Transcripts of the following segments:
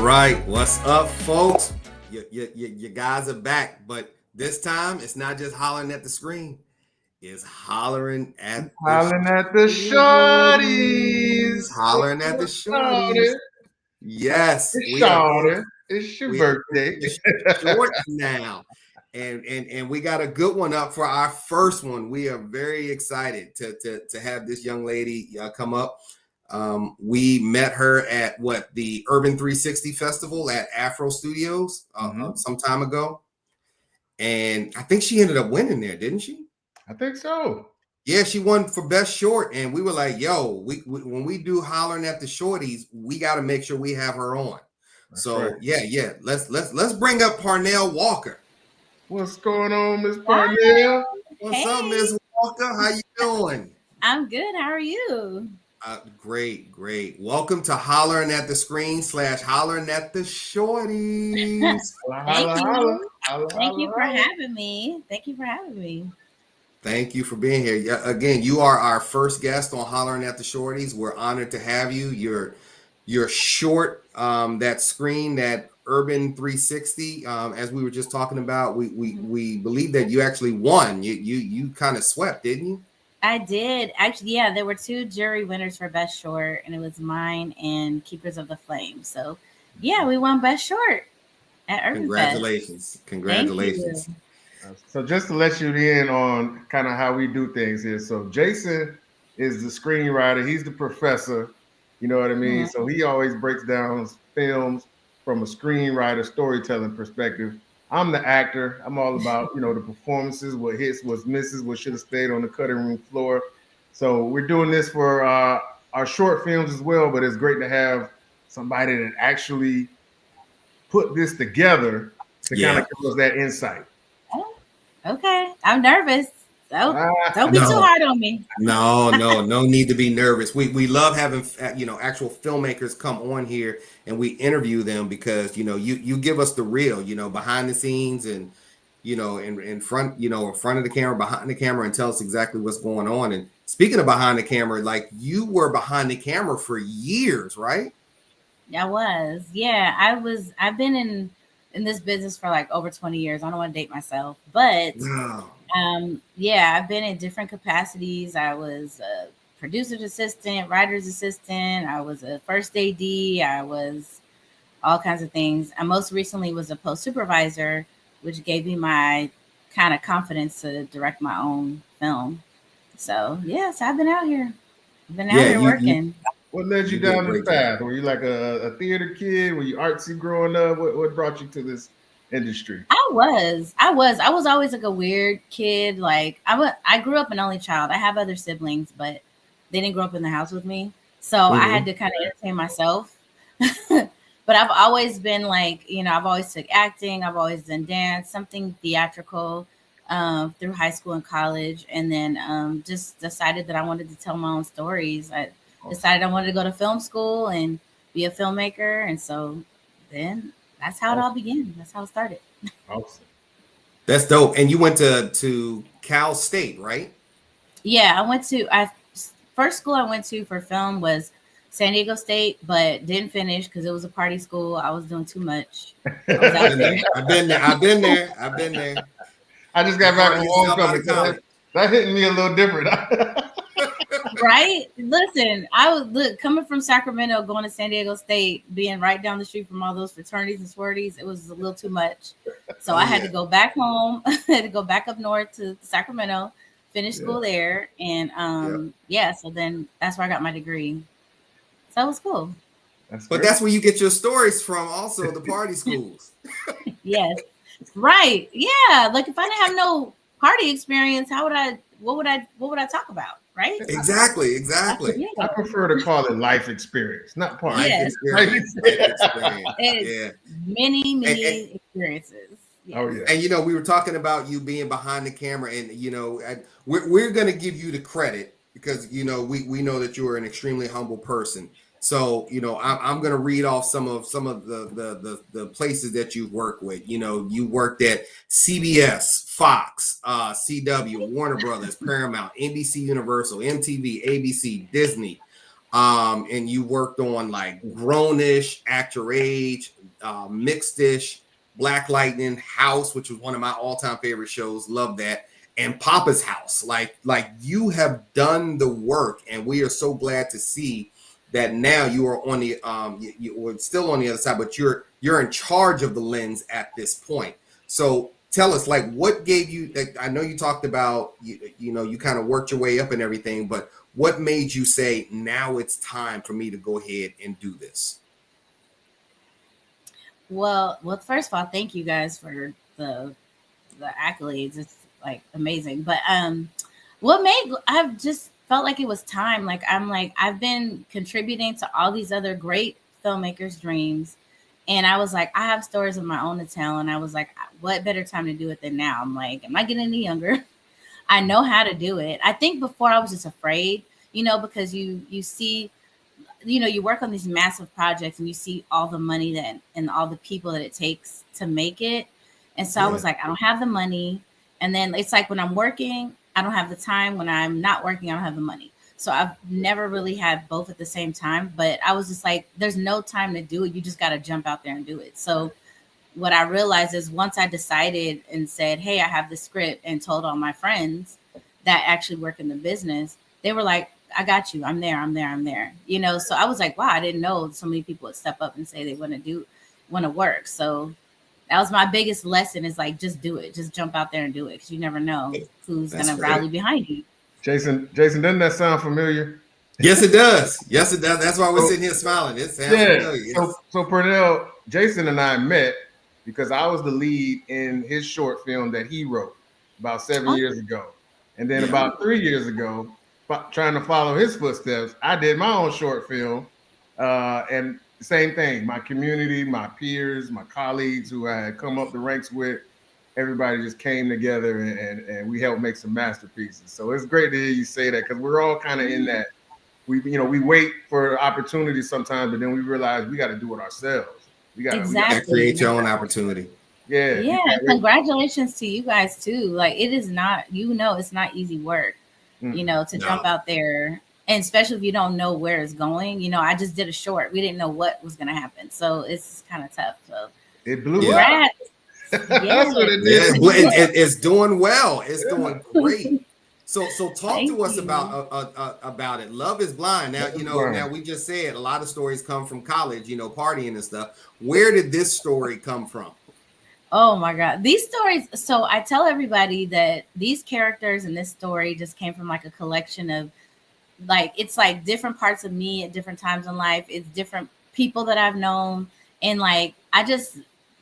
right, what's up, folks? You guys are back, but this time it's not just hollering at the screen; it's hollering at Hollering at the shorties. hollering at the shorties. Yes, It's we are going. shorty. It's your We are birthday. going to shorts now, and we got a good one up for our first one. We are very excited to have this young lady come up. We met her at the Urban 360 Festival at Afro Studios some time ago, and I think she ended up winning there, didn't she? I think so. Yeah, she won for best short, and we were like, "Yo, we when we do hollering at the shorties, we got to make sure we have her on." That's So right. yeah, let's bring up Parnell Walker. What's going on, Miss Hi. Parnell? What's up, Miss Walker? How you doing? I'm good. How are you? Great. Welcome to Hollering at the Screen / Hollering at the Shorties. Thank you for having me. Thank you for having me. Thank you for being here. Yeah, again, you are our first guest on Hollering at the Shorties. We're honored to have you. You're short, that screen, that Urban 360, as we were just talking about, we believe that you actually won. You kind of swept, didn't you? I did. Actually, yeah, there were two jury winners for Best Short, and it was mine and Keepers of the Flame. So, yeah, we won Best Short at Urban Congratulations. Fest. Congratulations. Thank you. So just to let you in on kind of how we do things here. So Jason is the screenwriter. He's the professor. You know what I mean? So he always breaks down films from a screenwriter storytelling perspective. I'm the actor. I'm all about, the performances, what hits, what misses, what should have stayed on the cutting room floor. So we're doing this for our short films as well, but it's great to have somebody that actually put this together to kind of give us that insight. Oh, okay. I'm nervous. So don't be too hard on me. No need to be nervous. We love having actual filmmakers come on here and we interview them because you give us the real, behind the scenes and in front in front of the camera, behind the camera, and tell us exactly what's going on. And speaking of behind the camera, like you were behind the camera for years, right? I was. Yeah, I've been in this business for like over 20 years. I don't want to date myself, but yeah, I've been in different capacities. I was a producer's assistant, writer's assistant. I was a first AD. I was all kinds of things. I most recently was a post supervisor, which gave me my kind of confidence to direct my own film. So yes, I've been out here. I've been out here working. What led you down this path? Were you like a theater kid? Were you artsy growing up? What brought you to this industry? I was always like a weird kid. Like I grew up an only child. I have other siblings, but they didn't grow up in the house with me. So I had to kind of entertain myself. But I've always been like, I've always took acting. I've always done dance, something theatrical through high school and college. And then just decided that I wanted to tell my own stories. I decided I wanted to go to film school and be a filmmaker. And so then that's how it all began. That's how it started. Awesome. That's dope. And you went to Cal State, right? Yeah, first school I went to for film was San Diego State, but didn't finish because it was a party school. I was doing too much. I've been there. I just got back from homecoming. That hitting me a little different. Right? Listen, I was coming from Sacramento, going to San Diego State, being right down the street from all those fraternities and sororities. It was a little too much. So I had to go back home. I had to go back up north to Sacramento, finish school there. And so then that's where I got my degree. So it was cool. That's where you get your stories from, also the party schools. Yes. Right. Yeah. Like if I didn't have no party experience, what would I talk about? Right? Exactly. I prefer to call it life experience, not party. Yes. Life experience. Many experiences. Yes. Oh yeah. And we were talking about you being behind the camera, and we're going to give you the credit because we know that you're an extremely humble person. So I'm going to read off some of the places that you've worked with. You worked at CBS, Fox, CW, Warner Brothers, Paramount, NBC Universal, MTV, ABC, Disney, And you worked on like Grownish, Act Your Age, Mixedish, Black Lightning, House, which was one of my all-time favorite shows. Love that. And Papa's House. Like you have done the work, and we are so glad to see that now you are on the you were still on the other side, but you're in charge of the lens at this point. So tell us, like, what gave you, like, I know you talked about you know, you kind of worked your way up and everything, but what made you say now it's time for me to go ahead and do this? Well, first of all, thank you guys for the accolades. It's like amazing. But what made I've just felt like it was time. Like I've been contributing to all these other great filmmakers' dreams. And I was like, I have stories of my own to tell. And I was like, what better time to do it than now? I'm like, am I getting any younger? I know how to do it. I think before I was just afraid, because you see, you work on these massive projects and you see all the money that and all the people that it takes to make it. And so I was like, I don't have the money. And then it's like when I'm working, I don't have the time. When I'm not working, I don't have the money. So I've never really had both at the same time. But I was just like, there's no time to do it. You just got to jump out there and do it. So what I realized is once I decided and said, hey, I have the script, and told all my friends that actually work in the business, they were like, I got you. I'm there. I'm there. I'm there. So I was like, wow, I didn't know so many people would step up and say they want to work. So that was my biggest lesson, is like, just do it. Just jump out there and do it. Cause you never know who's going to rally behind you. Jason, doesn't that sound familiar? Yes, it does. Yes, it does. That's why we're sitting here smiling. It sounds familiar. So Pernell, Jason and I met because I was the lead in his short film that he wrote about 7 years ago. And then about 3 years ago, trying to follow his footsteps, I did my own short film. And the same thing, my community, my peers, my colleagues who I had come up the ranks with, everybody just came together and we helped make some masterpieces. So it's great to hear you say that, because we're all kind of in that. We wait for opportunities sometimes, but then we realize we got to do it ourselves. We got to create your own opportunity. Yeah. Congratulations to you guys too. Like, it is not, it's not easy work, to jump out there, and especially if you don't know where it's going. I just did a short. We didn't know what was going to happen, so it's kind of tough. So it blew up. That's what it did. It's doing well. It's doing great. So talk to us about it. Love is Blind. Now, now we just said a lot of stories come from college, partying and stuff. Where did this story come from? Oh my God. These stories. So I tell everybody that these characters in this story just came from like a collection of, like, it's like different parts of me at different times in life. It's different people that I've known. And like, I just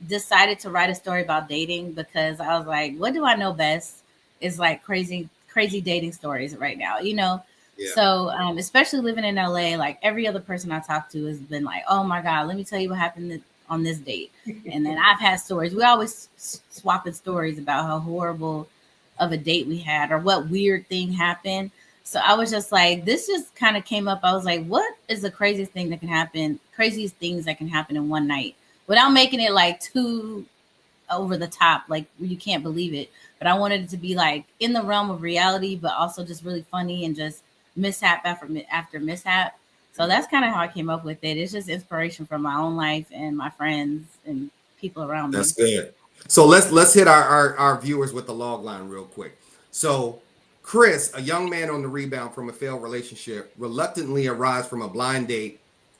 decided to write a story about dating because I was like, what do I know best? Is like crazy dating stories right now, Yeah. So especially living in LA, like every other person I talk to has been like, oh my God, let me tell you what happened on this date. And then I've had stories. We always swapping stories about how horrible of a date we had or what weird thing happened. So I was just like, this just kind of came up. I was like, what is the craziest thing that can happen? Craziest things that can happen in one night without making it like too over the top, like you can't believe it. But I wanted it to be like in the realm of reality, but also just really funny and just mishap after mishap. So that's kind of how I came up with it. It's just inspiration from my own life and my friends and people around me. That's good. So let's hit our viewers with the log line real quick. So Chris, a young man on the rebound from a failed relationship, reluctantly arrives for a blind date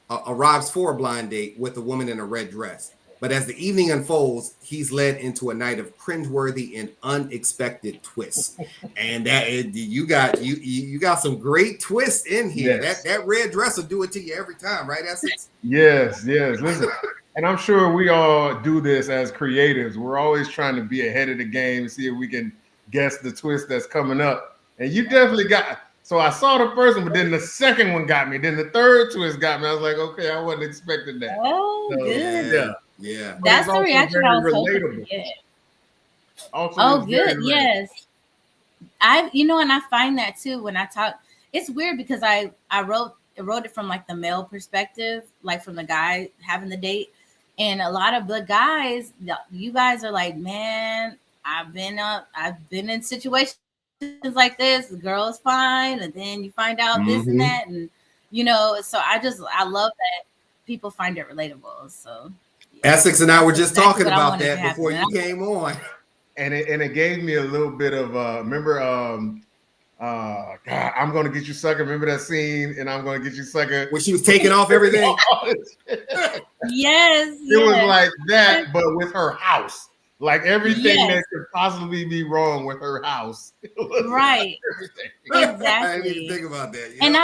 with a woman in a red dress. But as the evening unfolds, he's led into a night of cringeworthy and unexpected twists. And that you got some great twists in here. Yes. That red dress will do it to you every time, right, Essence? Yes. Listen, and I'm sure we all do this as creatives. We're always trying to be ahead of the game and see if we can guess the twist that's coming up. And you definitely got. So I saw the first one, but then the second one got me. Then the third twist got me. I was like, okay, I wasn't expecting that. Oh, so, good. Yeah. That's the reaction I was hoping to get. Oh, good. Yes. And I find that too when I talk. It's weird because I wrote it from like the male perspective, like from the guy having the date. And a lot of the guys, you guys are like, man, I've been in situations like this. The girl is fine, and then you find out this and that, and you know. So I love that people find it relatable. So yeah, Essex and I were just exactly talking what I about wanted to that happen. before you came on. And it gave me a little bit of remember God, I'm gonna get you sucker. Remember that scene? And I'm gonna get you sucker. When she was taking off everything. Yes, It was yes, like that, but with her house. Like everything that yes, could possibly be wrong with her house. It was right, everything. I didn't even exactly. think about that. And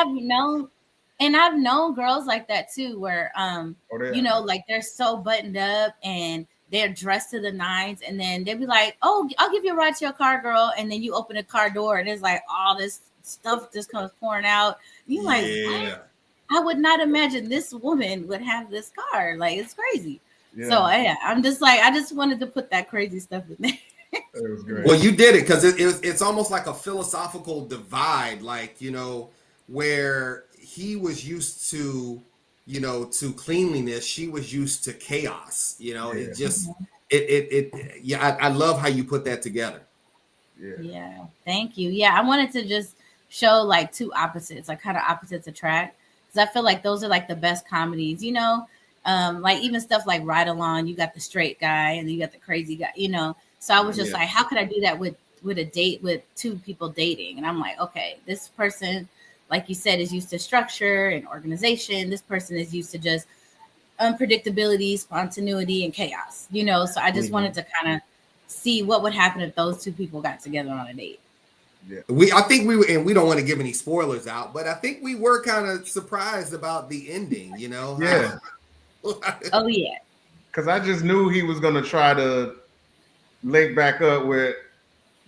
Yep. I've known girls like that too, where Oh, you yeah. know, like they're so buttoned up and they're dressed to the nines, and then they'll be like, "Oh, I'll give you a ride to your car, girl," and then you open the car door and it's like all this stuff just comes pouring out. You're like, "What?" Yeah. I would not imagine this woman would have this car. Like it's crazy. So Yeah, yeah, I'm just like, I just wanted to put that crazy stuff in there. it was great. Well, you did it because it's almost like a philosophical divide, like, you know, where he was used to, you know, to cleanliness, she was used to chaos. You know, it Yeah, just yeah, I love how you put that together. yeah, Yeah, thank you. Yeah, I wanted to just show like two opposites, like kind of opposites attract, because I feel like those are like the best comedies, you know. Like even stuff like Ride Along, you got the straight guy and then you got the crazy guy, you know. So I was just Yeah. like, how could I do that with a date with two people dating? And I'm like, okay, this person, like you said, is used to structure and organization. This person is used to just unpredictability, spontaneity, and chaos. You know, so I just Mhm. wanted to kind of see what would happen if those two people got together on a date. yeah. I think and we don't want to give any spoilers out, but I think we were kind of surprised about the ending, you know, Yeah, Oh yeah, because I just knew he was gonna try to link back up with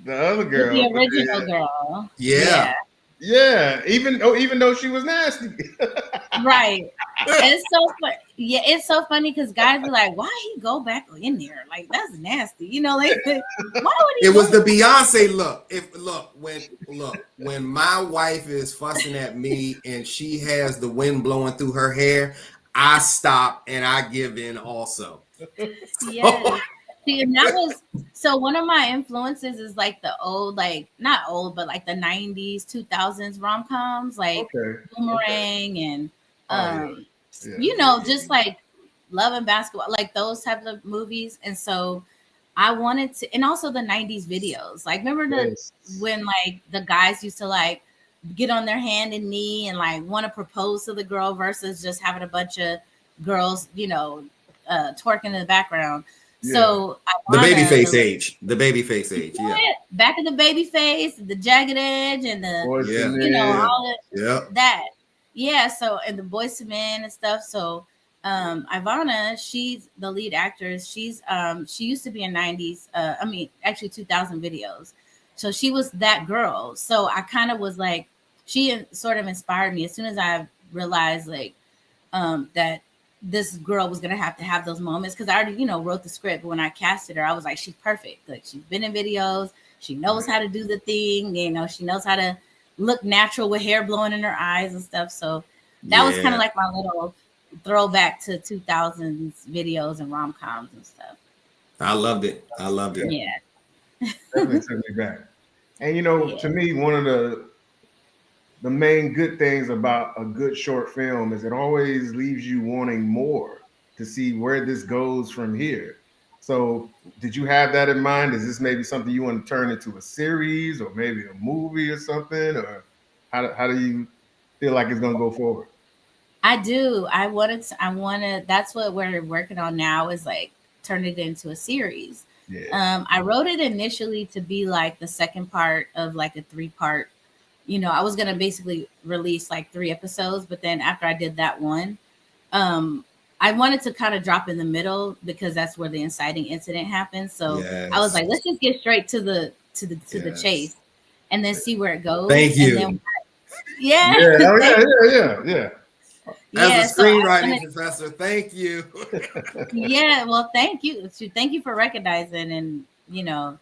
the other with girl, the but original then, girl. Yeah, yeah. yeah, even though she was nasty. right. It's so fun. Yeah, it's so funny because guys be like, "Why he go back in there? Like that's nasty." You know, like why would It he was go the back? Beyonce look. When my wife is fussing at me and she has the wind blowing through her hair, I stop and I give in also. Yes. See, and that was so one of my influences is like the old, like not old, but like the 90s, 2000s rom-coms, like Okay, okay. Boomerang and Oh um, yeah, yeah, you know, just like Love and Basketball, like those types of movies. And so I wanted to, and also the 90s videos. Like remember yes, when like the guys used to like get on their hand and knee and like want to propose to the girl versus just having a bunch of girls, you know, twerking in the background. yeah. So The baby Ivana, face age. The baby face age. Yeah. back of the baby face, the jagged edge, and the, Boys to Yeah. you know, men. all Yeah. that. Yeah. So, and the Boys to Men and stuff. So, Ivana, she's the lead actress. She used to be in 90s, I mean, actually 2000 videos. So she was that girl. So I kind of was like, she sort of inspired me as soon as I realized like that this girl was gonna have to have those moments because I already, you know, wrote the script. But when I casted her, I was like, she's perfect. Like she's been in videos, she knows how to do the thing, you know, she knows how to look natural with hair blowing in her eyes and stuff. So that was kind of Yeah. like my little throwback to 2000s videos and rom-coms and stuff. I loved it. I loved it. Yeah. Definitely took me back. And you know, Yeah. to me, one of the main good things about a good short film is it always leaves you wanting more to see where this goes from here. So, did you have that in mind? Is this maybe something you want to turn into a series or maybe a movie or something? Or how do you feel like it's going to go forward? I do. I wanna that's what we're working on now is like turn it into a series. Yeah. I wrote it initially to be like the second part of like a three-part, you know, I was gonna basically release like 3 episodes, but then after I did that one, um, I wanted to kind of drop in the middle because that's where the inciting incident happened. So I was Yes. like, let's just get straight to the Yes. chase and then see where it goes. Thank And you. then yeah, Yeah. Oh, thank yeah. As a yeah. So I screenwriting wanted professor, thank you. yeah, well, thank you. Thank you for recognizing and you know,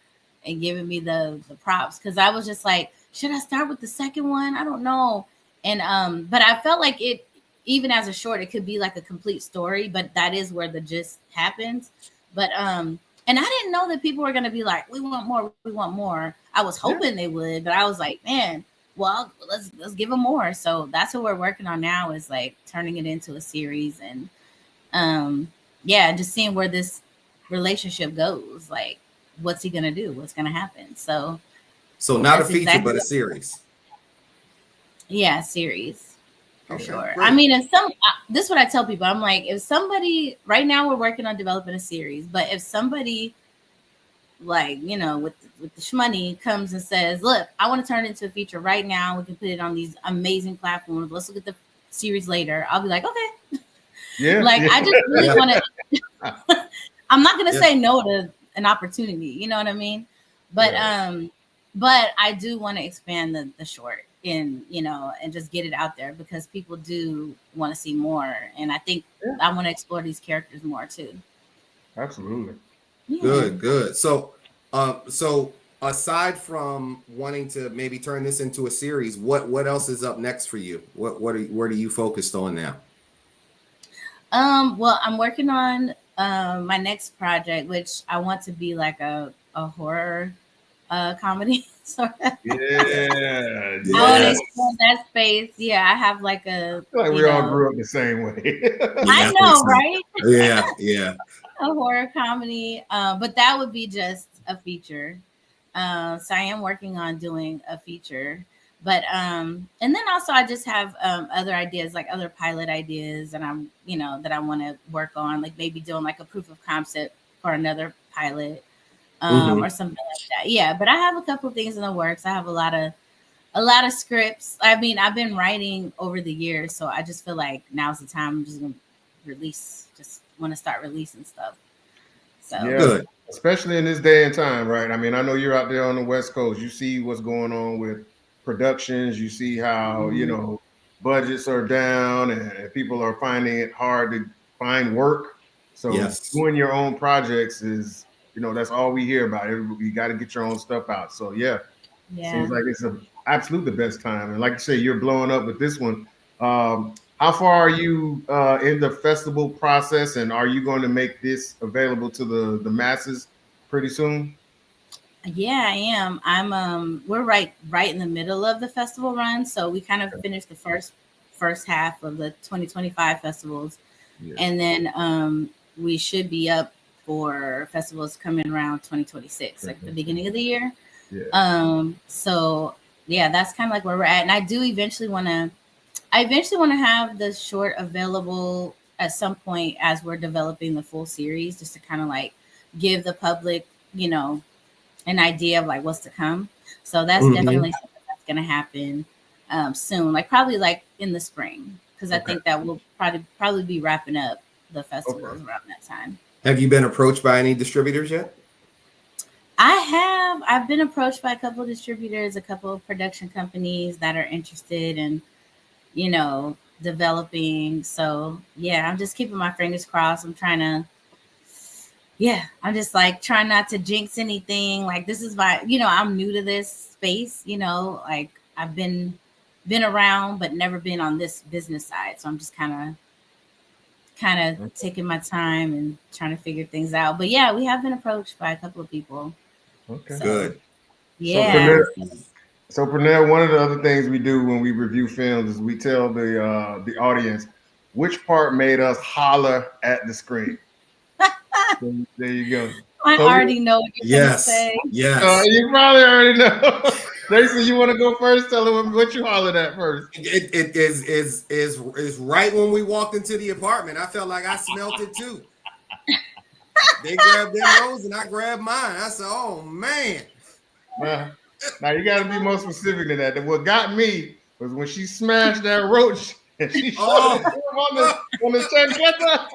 and giving me the props because I was just like, should I start with the second one? I don't know. And but I felt like it even as a short, it could be like a complete story, but that is where the gist happens. But and I didn't know that people were gonna be like, we want more, we want more. I was Yeah. hoping they would, but I was like, man, well, let's give them more. So that's what we're working on now, is like turning it into a series, and yeah, just seeing where this relationship goes. Like, what's he gonna do? What's gonna happen? So So not a that's feature, exactly but a series. yeah, series for Okay, sure. I great. mean, if this is what I tell people. I'm like, if somebody right now we're working on developing a series, but if somebody like with the shmoney comes and says, look, I want to turn it into a feature right now, we can put it on these amazing platforms, let's look at the series later, I'll be like, okay. Yeah, Like, yeah. I just really want to I'm not gonna Yeah. say no to an opportunity, you know what I mean? But Right. but I do want to expand the short, and and just get it out there, because people do want to see more, and I think Yeah, I want to explore these characters more too. absolutely. Yeah. Good, good. So aside from wanting to maybe turn this into a series, what else is up next for you? What are you focused on now? Well, I'm working on my next project, which I want to be like a horror comedy. Sort of. Yeah, I want to Yes. explore that space. Yeah, I have like a, I feel like we all grew up the same way. I Yeah, I think know, so. right? Yeah, yeah. A horror comedy. But that would be just a feature. So I am working on doing a feature. But and then also I just have other ideas, like other pilot ideas, and I'm that I want to work on, like maybe doing like a proof of concept for another pilot, or Hmm. something like that. Yeah, but I have a couple of things in the works. I have a lot of scripts. I mean, I've been writing over the years, so I just feel like now's the time. I'm just gonna release. Just want to start releasing stuff. So Yeah, Good. especially in this day and time, right? I mean, I know you're out there on the West Coast. You see what's going on with productions. You see how, mhm. budgets are down and people are finding it hard to find work. So Yes. doing your own projects is, that's all we hear about. You got to get your own stuff out. So yeah, seems Yeah. like it's a absolute the best time. And like you say, you're blowing up with this one. How far are you in the festival process, and are you going to make this available to the masses pretty soon? Yeah, I am. We're right in the middle of the festival run, so we kind of finished the first half of the 2025 festivals, Yeah, and then we should be up for festivals coming around 2026, like the beginning of the year. yeah. So yeah, that's kind of like where we're at, and I eventually want to have the short available at some point as we're developing the full series, just to kind of like give the public, an idea of like what's to come. So that's Hmm. definitely something that's going to happen soon, like probably like in the spring, because I Okay, think that we'll probably be wrapping up the okay. festivals around that time. Have you been approached by any distributors yet? I've been approached by a couple of distributors, a couple of production companies that are interested in developing. So yeah, I'm just keeping my fingers crossed. I'm just like trying not to jinx anything. Like, this is I'm new to this space, like I've been around but never been on this business side. So I'm just kind of taking my time and trying to figure things out. But yeah, we have been approached by a couple of people. Okay. So Good. So yeah. Pernell, one of the other things we do when we review films is we tell the audience which part made us holler at the screen. There you go. I So already know what you're gonna Yes. say. Yes. you probably already know. Jason, you want to go first? Tell them what you hollered at first. It is right when we walked into the apartment. I felt like I smelt it too. They grabbed their nose and I grabbed mine. I said, "Oh man." Now, now you got to be more specific than that. And what got me was when she smashed that roach and she showed it to Oh. him on the chancleta.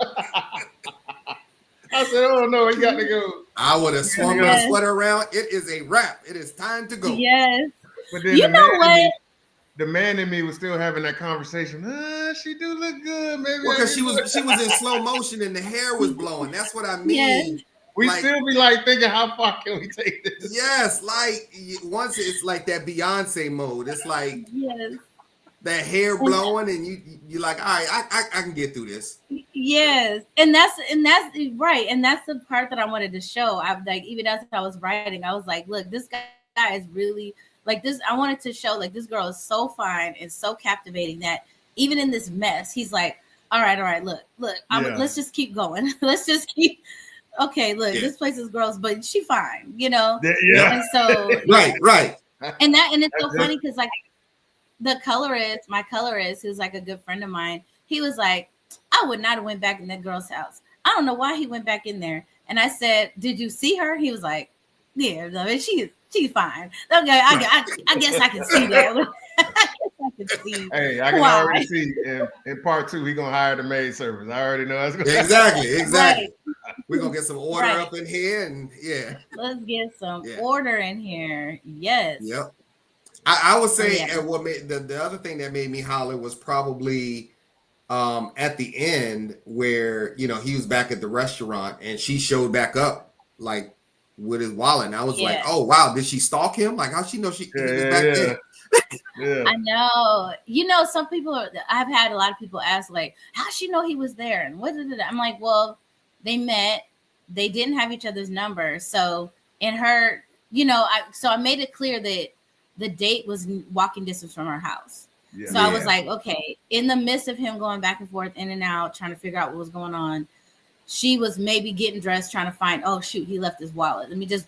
I said, "Oh no, he got to go. I would have He got to swung my go." Yes, sweater around. It is a wrap. It is time to go. yes. But then You know what? the man in me was still having that conversation. She do look good. Maybe Well, I because can do she it. was in slow motion and the hair was blowing. That's what I Yes, mean. We Like, still be like thinking, how far can we take this? yes, like once it's like that Beyonce mode. It's like yes. that hair And blowing, and you like, all right, I can get through this. yes, and that's right, and that's the part that I wanted to show. I like, even as I was writing, I was like, look, this guy is really like this. I wanted to show like this girl is so fine and so captivating that even in this mess, he's like, all right, look, let's just keep going. Let's just keep. Okay, look, this place is gross, but she fine, you know. Yeah. And so right. And it's so funny because like my colorist, who's like a good friend of mine, he was like, I would not have went back in that girl's house. I don't know why he went back in there. And I said, did you see her? He was like, yeah, no, she's fine. Okay, I guess I can see that. I can see. Hey, I can already see in part 2 he gonna hire the maid service. I already know that's gonna exactly. Right. We're gonna get some order up in here, and let's get some order in here. Yes. Yep. I would say what made the other thing that made me holler was probably at the end where he was back at the restaurant and she showed back up like with his wallet, and I was like, oh wow, did she stalk him? Like, how she know he was back there? I know. Some people I've had a lot of people ask like, how she know he was there, and what did it? I'm like, well, they met, they didn't have each other's number, so in her, I made it clear that the date was walking distance from her house. So I was like, okay, in the midst of him going back and forth, in and out, trying to figure out what was going on, she was maybe getting dressed, trying to find, oh shoot, he left his wallet. Let me just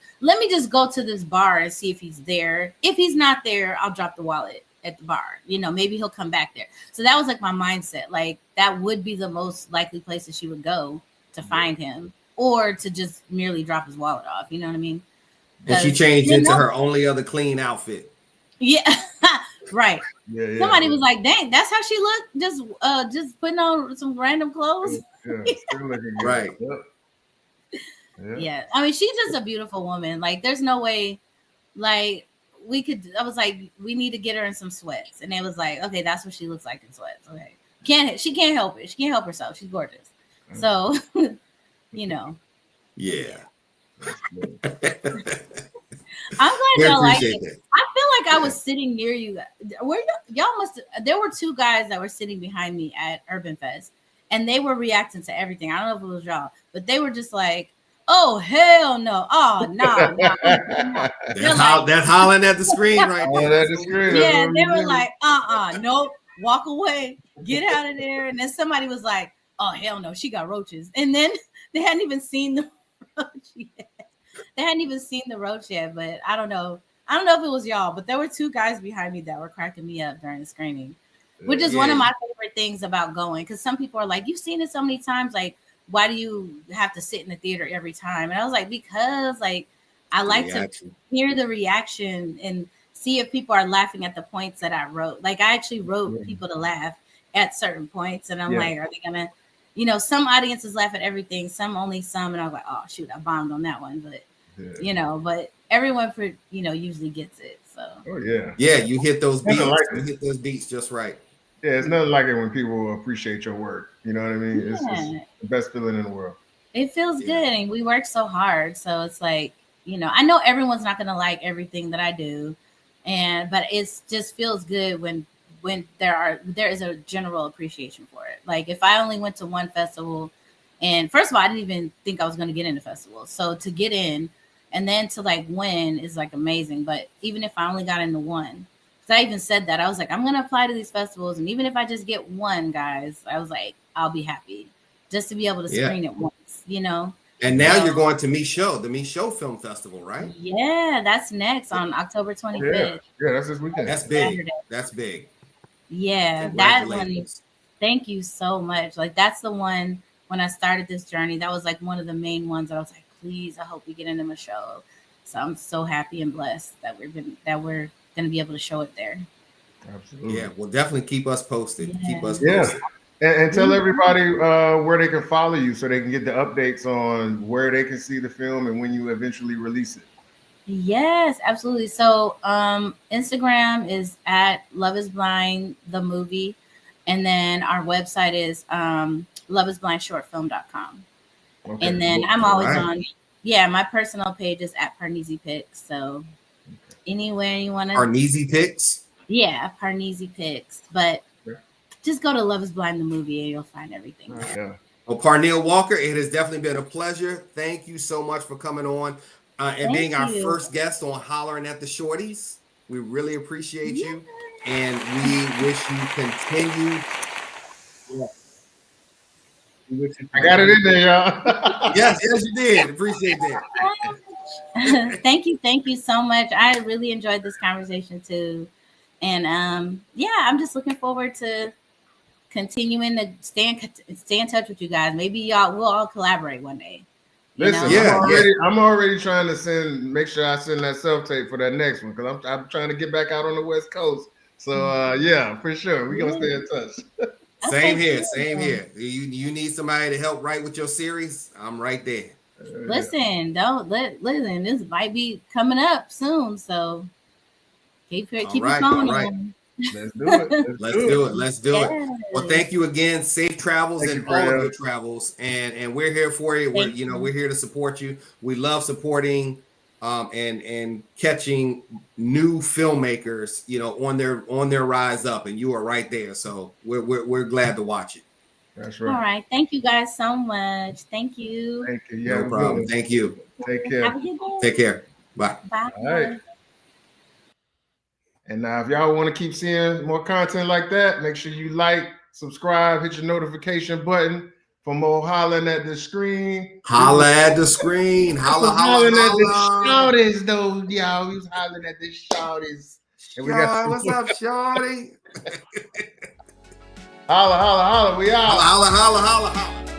go to this bar and see if he's there. If he's not there, I'll drop the wallet at the bar. Maybe he'll come back there. So that was like my mindset. Like that would be the most likely place that she would go to find him, or to just merely drop his wallet off. You know what I mean? And she changed into her only other clean outfit. Yeah. Right. Yeah, somebody was like, dang, that's how she looked, just putting on some random clothes. Still looking good. Right. Yeah. I mean, she's just a beautiful woman. Like there's no way like I was like, we need to get her in some sweats, and it was like, okay, that's what she looks like in sweats. Okay, she can't help it, she can't help herself, she's gorgeous. So yeah. I'm glad y'all like it. I feel like I was sitting near you. Y'all there were two guys that were sitting behind me at Urban Fest, and they were reacting to everything. I don't know if it was y'all, but they were just like, oh hell no. Oh no. That's hollering at the screen right there. Yeah, they were like, nope, walk away, get out of there. And then somebody was like, oh hell no, she got roaches. And then they hadn't even seen the roach yet. But I don't know if it was y'all, but there were two guys behind me that were cracking me up during the screening, which is one of my favorite things about going. Because some people are like, you've seen it so many times, like, why do you have to sit in the theater every time? And I was like, because like I like to hear the reaction and see if people are laughing at the points that I wrote. Like I actually wrote people to laugh at certain points, and I'm like, are they gonna, some audiences laugh at everything, some only some, and I was like, oh shoot, I bombed on that one, but but everyone usually gets it. So you hit those beats. You hit those beats just right. Yeah, it's nothing like it when people appreciate your work. You know what I mean? It's the best feeling in the world. It feels good, and we work so hard. So it's like, I know everyone's not going to like everything that I do, but it just feels good when there is a general appreciation for it. Like if I only went to one festival, and first of all, I didn't even think I was going to get into festivals. So to get in and then to like win is like amazing. But even if I only got into one, because I even said that, I was like, I'm going to apply to these festivals. And even if I just get one, guys, I was like, I'll be happy just to be able to screen it once, And now you're going to the Me Show Film Festival, right? Yeah, that's next on October 25th. Yeah, that's this weekend. That's big. Saturday. That's big. Yeah, that one. Thank you so much. Like that's the one when I started this journey. That was like one of the main ones that I was like, please, I hope we get into my show. So I'm so happy and blessed that we're going to be able to show it there. Absolutely. Yeah, well, definitely keep us posted. Yeah. Keep us posted. And tell everybody where they can follow you so they can get the updates on where they can see the film and when you eventually release it. Yes, absolutely. So Instagram is at Love is Blind, the movie. And then our website is loveisblindshortfilm.com. Okay. And then I'm always on, my personal page is at Parneesi Pics. So anywhere you want to. Parneesi Pics? Yeah, Parneesi Pics. But just go to Love is Blind, the movie, and you'll find everything. Yeah. Well, Parnell Walker, it has definitely been a pleasure. Thank you so much for coming on and being our first guest on Hollerin at the Shorties. We really appreciate you, and we wish you continue. I got it in there, y'all. Yes, you did. Appreciate that. Thank you so much. I really enjoyed this conversation too, and yeah, I'm just looking forward to continuing to stay in touch with you guys. Maybe we'll all collaborate one day. Listen, I'm already trying to make sure I send that self tape for that next one because I'm trying to get back out on the West Coast. So yeah, for sure, we're gonna stay in touch. Same here. You need somebody to help write with your series? I'm right there. Listen, listen. This might be coming up soon, so keep it going. Let's do it. Let's do it. Well, thank you again. Safe travels in all of your travels, and we're here for you. We're here to support you. We love supporting and catching new filmmakers, on their rise up, and you are right there. So we're glad to watch it. That's right. All right. Thank you guys so much. Thank you. Thank you. Yeah, no problem. Thank you. Take care. Have a good day. Take care. Bye. Bye. All right. And now, if y'all want to keep seeing more content like that, make sure you like, subscribe, hit your notification button for more hollering at the screen. Holla at the screen. Holla at the Shorties, though, y'all. We was hollering at the Shorties. And we got what's up, Shorty? Holla, we out. Holla.